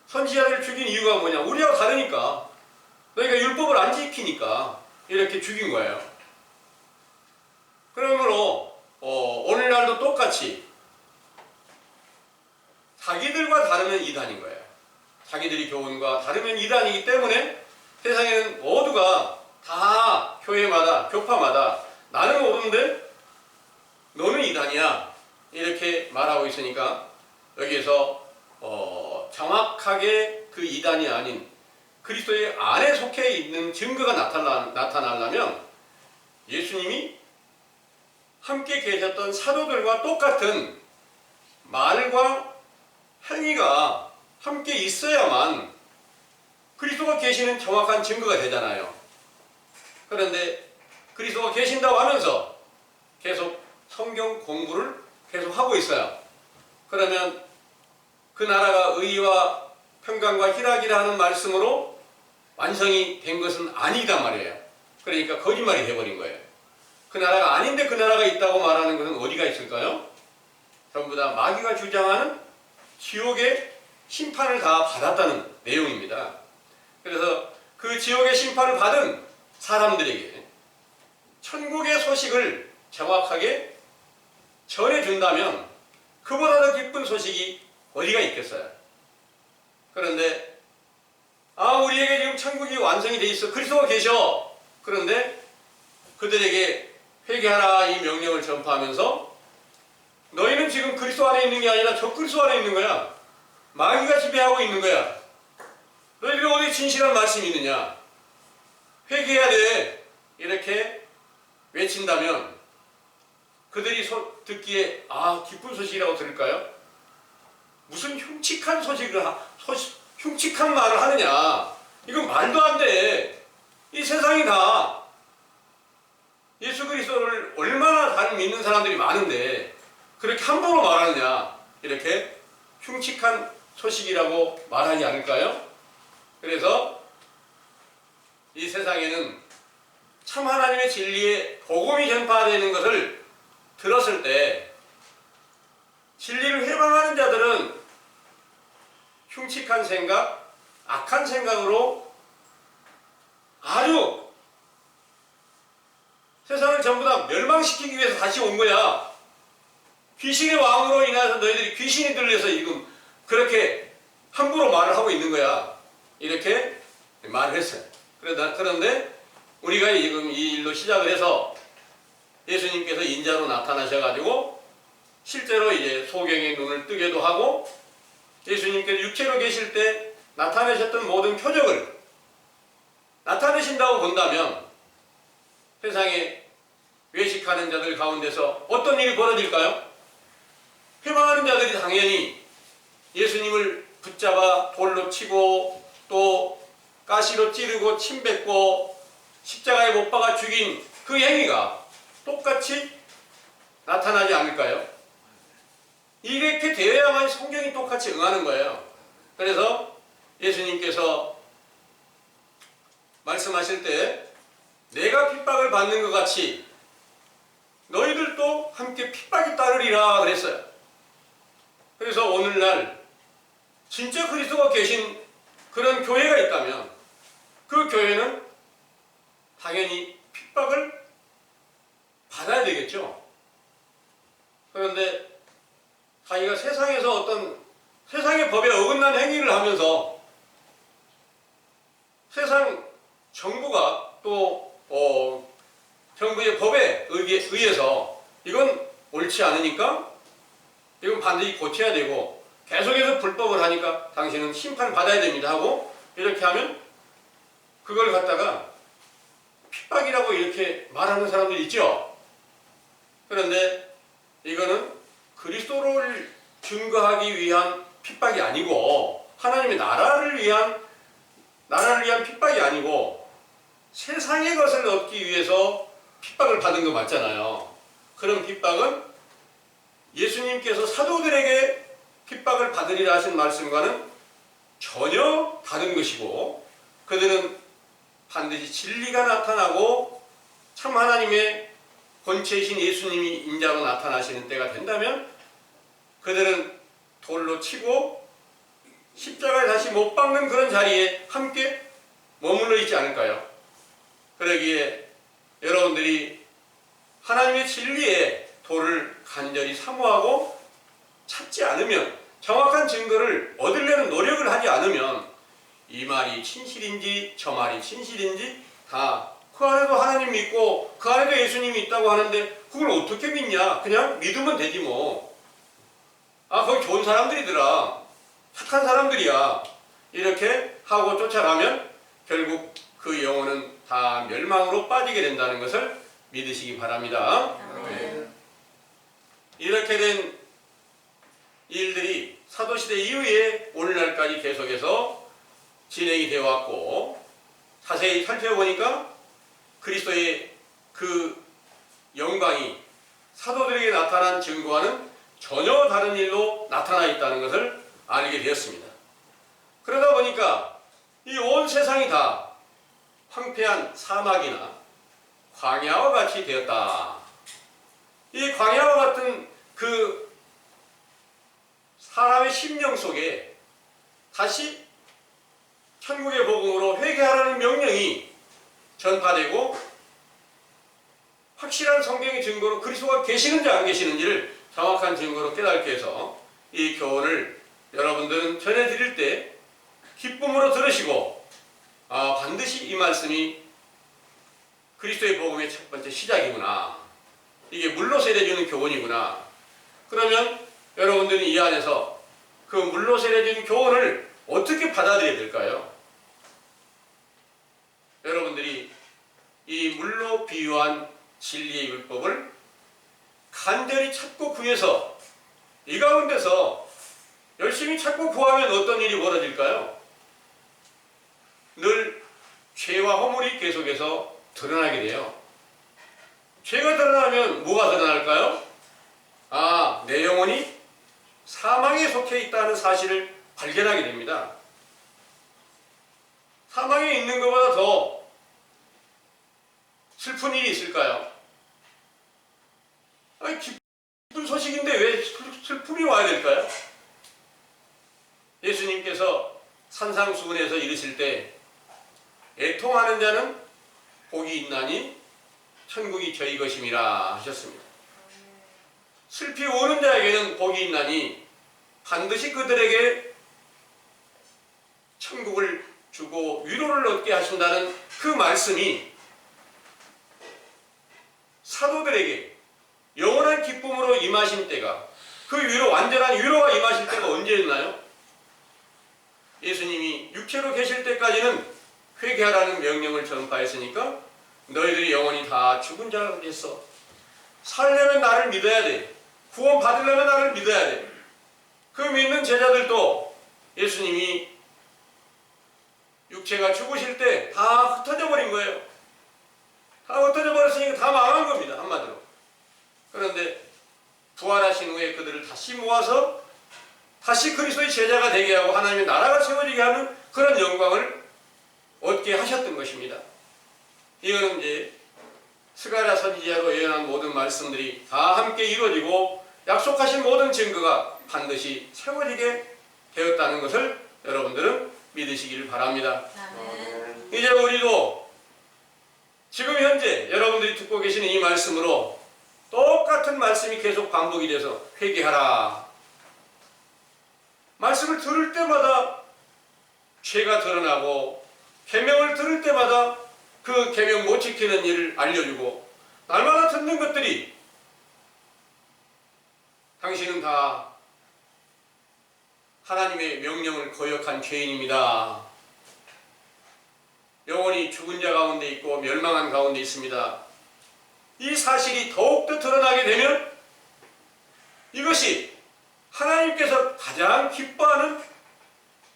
Speaker 1: 선지자를 죽인 이유가 뭐냐? 우리하고 다르니까, 너희가 율법을 안 지키니까 이렇게 죽인 거예요. 그러므로 오늘날도 똑같이 자기들과 다르면 이단인 거예요. 자기들이 교훈과 다르면 이단이기 때문에 세상에는 모두가 다 교회마다, 교파마다 나는 옳은데 너는 이단이야, 이렇게 말하고 있으니까 여기에서 정확하게 그 이단이 아닌 그리스도의 안에 속해 있는 증거가 나타나려면 예수님이 함께 계셨던 사도들과 똑같은 말과 행위가 함께 있어야만 그리스도가 계시는 정확한 증거가 되잖아요. 그런데 그리스도가 계신다고 하면서 계속 성경 공부를 계속 하고 있어요. 그러면 그 나라가 의와 평강과 희락이라 하는 말씀으로 완성이 된 것은 아니단 말이에요. 그러니까 거짓말이 돼버린 거예요. 그 나라가 아닌데 그 나라가 있다고 말하는 것은 어디가 있을까요? 전부 다 마귀가 주장하는 지옥의 심판을 다 받았다는 내용입니다. 그래서 그 지옥의 심판을 받은 사람들에게 천국의 소식을 정확하게 전해준다면 그보다 더 기쁜 소식이 어디가 있겠어요? 그런데 우리에게 지금 천국이 완성이 돼 있어, 그리스도가 계셔. 그런데 그들에게 회개하라 이 명령을 전파하면서 너희는 지금 그리스도 안에 있는 게 아니라 저 그리스도 안에 있는 거야. 마귀가 지배하고 있는 거야. 너희들이 어디 진실한 말씀이 있느냐? 회개해야 돼. 이렇게 외친다면 그들이 듣기에 기쁜 소식이라고 들을까요? 무슨 흉측한 흉측한 말을 하느냐? 이건 말도 안 돼. 이 세상이 다 예수 그리스도를 얼마나 잘 믿는 사람들이 많은데 그렇게 함부로 말하느냐? 이렇게 흉측한 소식이라고 말하지 않을까요? 그래서 이 세상에는 참 하나님의 진리의 복음이 전파되는 것을 들었을 때 진리를 회방하는 자들은 흉측한 생각, 악한 생각으로 아주 세상을 전부 다 멸망시키기 위해서 다시 온 거야. 귀신의 왕으로 인해서 너희들이 귀신이 들려서 지금 그렇게 함부로 말을 하고 있는 거야. 이렇게 말을 했어요. 그런데 우리가 지금 이 일로 시작을 해서 예수님께서 인자로 나타나셔가지고 실제로 이제 소경의 눈을 뜨게도 하고 예수님께서 육체로 계실 때 나타내셨던 모든 표적을 나타내신다고 본다면 세상에 외식하는 자들 가운데서 어떤 일이 벌어질까요? 회방하는 자들이 당연히 예수님을 붙잡아 돌로 치고 또 가시로 찌르고 침 뱉고 십자가에 못 박아 죽인 그 행위가 똑같이 나타나지 않을까요? 이렇게 되어야만 성경이 똑같이 응하는 거예요. 그래서 예수님께서 말씀하실 때 내가 핍박을 받는 것 같이 너희들도 함께 핍박이 따르리라 그랬어요. 그래서 오늘날 진짜 그리스도가 계신 그런 교회가 있다면 그 교회는 당연히 핍박을 받아야 되겠죠. 그런데 자기가 세상에서 어떤 세상의 법에 어긋난 행위를 하면서 세상 정부가 또 정부의 법에 의해서 이건 옳지 않으니까 이건 반드시 고쳐야 되고 계속해서 불법을 하니까 당신은 심판을 받아야 됩니다 하고 이렇게 하면 그걸 갖다가 핍박이라고 이렇게 말하는 사람들이 있죠. 그런데 이거는 그리스도를 증거하기 위한 핍박이 아니고 하나님의 나라를 위한 핍박이 아니고 세상의 것을 얻기 위해서 핍박을 받은 거 맞잖아요. 그런 핍박은 예수님께서 사도들에게 핍박을 받으리라 하신 말씀과는 전혀 다른 것이고 그들은 반드시 진리가 나타나고 참 하나님의 본체이신 예수님이 인자로 나타나시는 때가 된다면 그들은 돌로 치고 십자가에 다시 못 박는 그런 자리에 함께 머물러 있지 않을까요? 그러기에 여러분들이 하나님의 진리에 돌을 간절히 사모하고 찾지 않으면, 정확한 증거를 얻으려는 노력을 하지 않으면 이 말이 진실인지 저 말이 진실인지 다 그 안에도 하나님 믿고 그 안에도 예수님이 있다고 하는데 그걸 어떻게 믿냐? 그냥 믿으면 되지 뭐. 아, 거기 좋은 사람들이더라, 착한 사람들이야, 이렇게 하고 쫓아가면 결국 그 영혼은 다 멸망으로 빠지게 된다는 것을 믿으시기 바랍니다.
Speaker 2: 아멘.
Speaker 1: 이렇게 된 일들이 사도시대 이후에 오늘날까지 계속해서 진행이 되어 왔고, 자세히 살펴보니까 그리스도의 그 영광이 사도들에게 나타난 증거와는 전혀 다른 일로 나타나 있다는 것을 알게 되었습니다. 그러다 보니까 이 온 세상이 다 황폐한 사막이나 광야와 같이 되었다. 이 광야와 같은 그 사람의 심령 속에 다시 천국의 복음으로 회개하라는 명령이 전파되고 확실한 성경의 증거로 그리스도가 계시는지 안 계시는지를 정확한 증거로 깨닫게 해서 이 교훈을 여러분들은 전해드릴 때 기쁨으로 들으시고, 반드시 이 말씀이 그리스도의 복음의 첫 번째 시작이구나, 이게 물로 세례주는 교훈이구나, 그러면 여러분들이 이 안에서 그 물로 세례주는 교훈을 어떻게 받아들여야 될까요? 여러분들이 이 물로 비유한 진리의 율법을 간절히 찾고 구해서 이 가운데서 열심히 찾고 구하면 어떤 일이 벌어질까요? 늘 죄와 허물이 계속해서 드러나게 돼요. 죄가 드러나면 뭐가 드러날까요? 내 영혼이 사망에 속해 있다는 사실을 발견하게 됩니다. 사망에 있는 것보다 더 슬픈 일이 있을까요? 기쁜 소식인데 왜 슬픔이 와야 될까요? 예수님께서 산상수훈에서 이르실 때 애통하는 자는 복이 있나니 천국이 저희 것임이라 하셨습니다. 슬피 우는 자에게는 복이 있나니 반드시 그들에게 천국을 주고 위로를 얻게 하신다는 그 말씀이 사도들에게 영원한 기쁨으로 임하신 때가, 그 위로, 완전한 위로가 임하실 때가 언제였나요? 예수님이 육체로 계실 때까지는 회개하라는 명령을 전파했으니까 너희들이 영원히 다 죽은 자가 됐어. 살려면 나를 믿어야 돼. 구원 받으려면 나를 믿어야 돼. 그 믿는 제자들도 예수님이 육체가 죽으실 때 다 흩어져 버린 거예요. 다 흩어져 버렸으니까 다 망한 겁니다, 한마디로. 그런데 부활하신 후에 그들을 다시 모아서 다시 그리스도의 제자가 되게 하고 하나님의 나라가 세워지게 하는 그런 영광을 얻게 하셨던 것입니다. 이거는 이제 스가랴 선지자로 예언한 모든 말씀들이 다 함께 이루어지고 약속하신 모든 증거가 반드시 세워지게 되었다는 것을 여러분들은 믿으시기를 바랍니다.
Speaker 2: 아멘.
Speaker 1: 이제 우리도 지금 현재 여러분들이 듣고 계시는 이 말씀으로 똑같은 말씀이 계속 반복이 돼서 회개하라. 말씀을 들을 때마다 죄가 드러나고 계명을 들을 때마다 그 계명 못 지키는 일을 알려주고, 날마다 듣는 것들이 당신은 다 하나님의 명령을 거역한 죄인입니다. 영원히 죽은 자 가운데 있고 멸망한 가운데 있습니다. 이 사실이 더욱더 드러나게 되면 이것이 하나님께서 가장 기뻐하는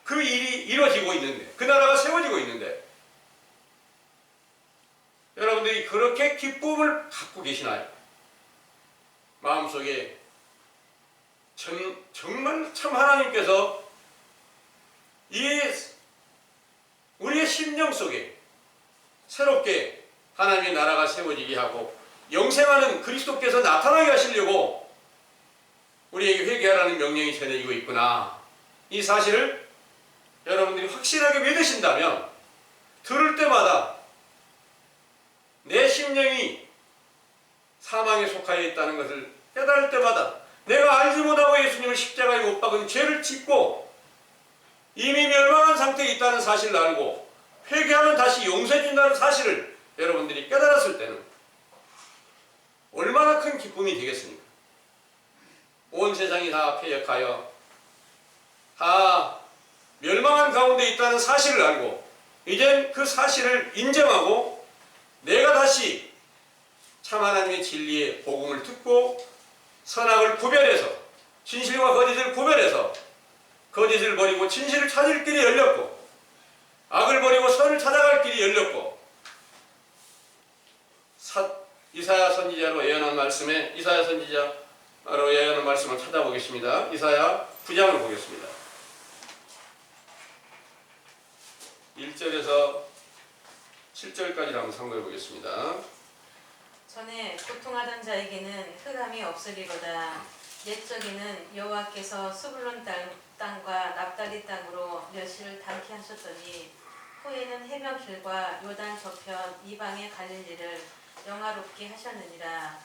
Speaker 1: 그 일이 이루어지고 있는데, 그 나라가 세워지고 있는데, 여러분들이 그렇게 기쁨을 갖고 계시나요? 마음속에 정말 참 하나님께서 우리의 심령 속에 새롭게 하나님의 나라가 세워지게 하고 영생하는 그리스도께서 나타나게 하시려고 우리에게 회개하라는 명령이 전해지고 있구나. 이 사실을 여러분들이 확실하게 믿으신다면 들을 때마다 내 심령이 사망에 속하여 있다는 것을 깨달을 때마다 내가 알지 못하고 예수님을 십자가에 못 박은 죄를 짓고 이미 멸망한 상태에 있다는 사실을 알고 회개하면 다시 용서해준다는 사실을 여러분들이 깨달았을 때는 얼마나 큰 기쁨이 되겠습니까? 온 세상이 다 패역하여 다 멸망한 가운데 있다는 사실을 알고 이젠 그 사실을 인정하고 내가 다시 참 하나님의 진리의 복음을 듣고 선악을 구별해서 진실과 거짓을 구별해서 거짓을 버리고 진실을 찾을 길이 열렸고 악을 버리고 선을 찾아갈 길이 열렸고 이사야 선지자로 예언한 말씀에 이사야 선지자로 예언한 말씀을 찾아보겠습니다. 이사야 9장을 보겠습니다. 1절에서 7절까지 한번 참고해 보겠습니다.
Speaker 2: 전에 고통하던 자에게는 흑암이 없으리로다. 옛적에는 여호와께서 스불론 땅과 납달리 땅으로 멸시를 당케 하셨더니 후에는 해변길과 요단 저편 이방의 갈릴리를 영화롭게 하셨느니라.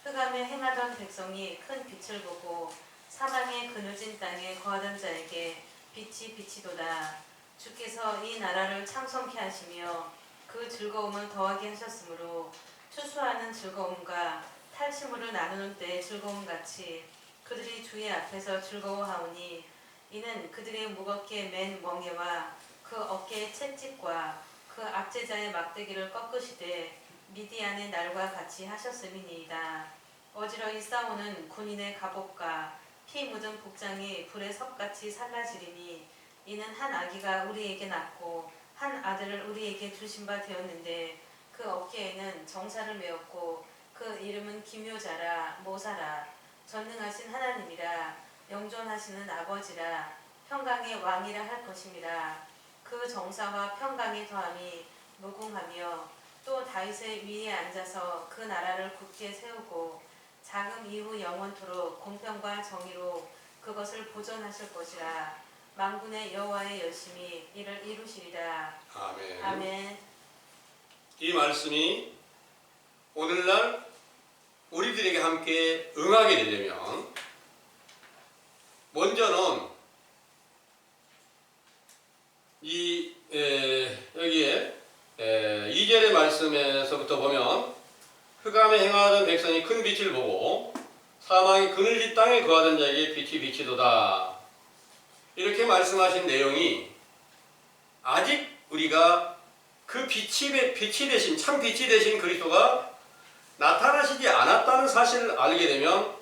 Speaker 2: 흑암에 행하던 백성이 큰 빛을 보고 사망의 그늘진 땅에 거하던 자에게 빛이 비치도다. 주께서 이 나라를 창성케 하시며 그 즐거움을 더하게 하셨으므로 추수하는 즐거움과 탈취물을 나누는 때의 즐거움같이 그들이 주의 앞에서 즐거워하오니 이는 그들의 무겁게 맨 멍에와 그 어깨의 채찍과 그 압제자의 막대기를 꺾으시되 미디안의 날과 같이 하셨음이니이다. 어지러이 싸우는 군인의 갑옷과 피 묻은 복장이 불의 섭같이 살라지리니 이는 한 아기가 우리에게 낳고 한 아들을 우리에게 주신 바 되었는데 그 어깨에는 정사를 메었고 그 이름은 기묘자라 모사라 전능하신 하나님이라 영존하시는 아버지라 평강의 왕이라 할 것임이라. 그 정사와 평강의 더함이 무궁하며 또 다윗의 위에 앉아서 그 나라를 굳게 세우고 자금 이후 영원토록 공평과 정의로 그것을 보존하실 것이라. 만군의 여호와의 열심히 이를 이루시리라.
Speaker 1: 아멘.
Speaker 2: 아멘.
Speaker 1: 이 말씀이 오늘날 우리들에게 함께 응하게 되려면 먼저는 여기에 2절의 말씀에서부터 보면 흑암에 행하던 백성이 큰 빛을 보고 사망의 그늘진 땅에 거하던 자에게 빛이 비치도다. 이렇게 말씀하신 내용이 아직 우리가 그 빛이 되신 참 빛이 되신 그리스도가 나타나시지 않았다는 사실을 알게 되면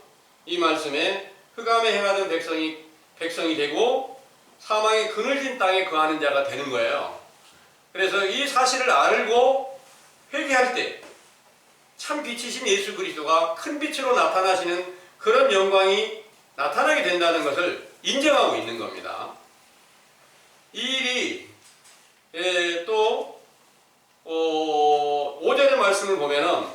Speaker 1: 이 말씀에 흑암에 행하던 백성이 되고 사망의 그늘진 땅에 거하는 자가 되는 거예요. 그래서 이 사실을 알고 회개할 때 참 빛이신 예수 그리스도가 큰 빛으로 나타나시는 그런 영광이 나타나게 된다는 것을 인정하고 있는 겁니다. 이 일이 또 5절의 말씀을 보면은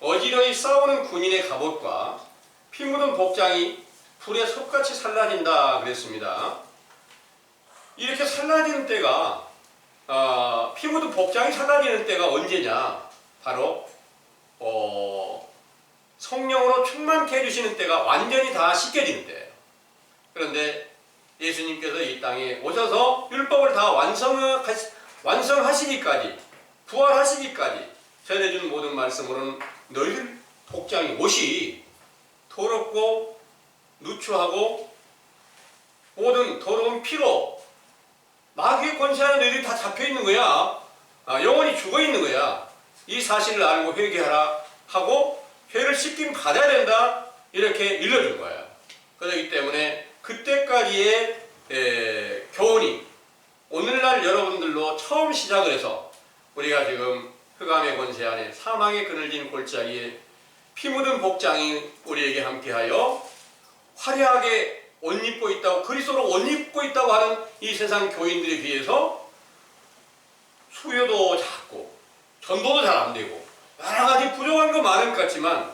Speaker 1: 어지러이 싸우는 군인의 갑옷과 피 묻은 복장이 불에 섭같이 살라진다 그랬습니다. 이렇게 살라지는 때가 피 묻은 복장이 살라지는 때가 언제냐? 바로 성령으로 충만케 해주시는 때가 완전히 다 씻겨지는 때예요. 그런데 예수님께서 이 땅에 오셔서 율법을 다 완성하시기까지 부활하시기까지 전해준 모든 말씀으로는 너희들 복장이 옷이 더럽고 누추하고 모든 더러운 피로 마귀의 권세하는 너희들이 다 잡혀있는 거야. 영원히 죽어있는 거야. 이 사실을 알고 회개하라 하고 죄를 씻김 받아야 된다 이렇게 일러준 거예요. 그렇기 때문에 그때까지의 교훈이 오늘날 여러분들로 처음 시작을 해서 우리가 지금 흑암의 권세 안에 사망의 그늘진 골짜기에 피 묻은 복장이 우리에게 함께하여 화려하게 옷 입고 있다고 그리스도로 옷 입고 있다고 하는 이 세상 교인들에 비해서 수요도 작고 전도도 잘 안 되고 여러 가지 부족한 거 많은 것 같지만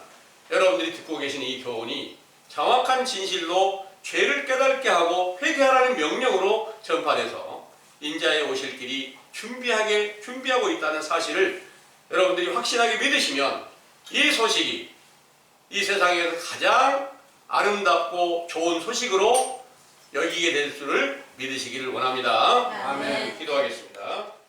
Speaker 1: 여러분들이 듣고 계신 이 교훈이 정확한 진실로 죄를 깨닫게 하고 회개하라는 명령으로 전파돼서 인자에 오실 길이 준비하고 있다는 사실을 여러분들이 확실하게 믿으시면 이 소식이 이 세상에서 가장 아름답고 좋은 소식으로 여기게 될 줄을 믿으시기를 원합니다.
Speaker 2: 아멘.
Speaker 1: 기도하겠습니다.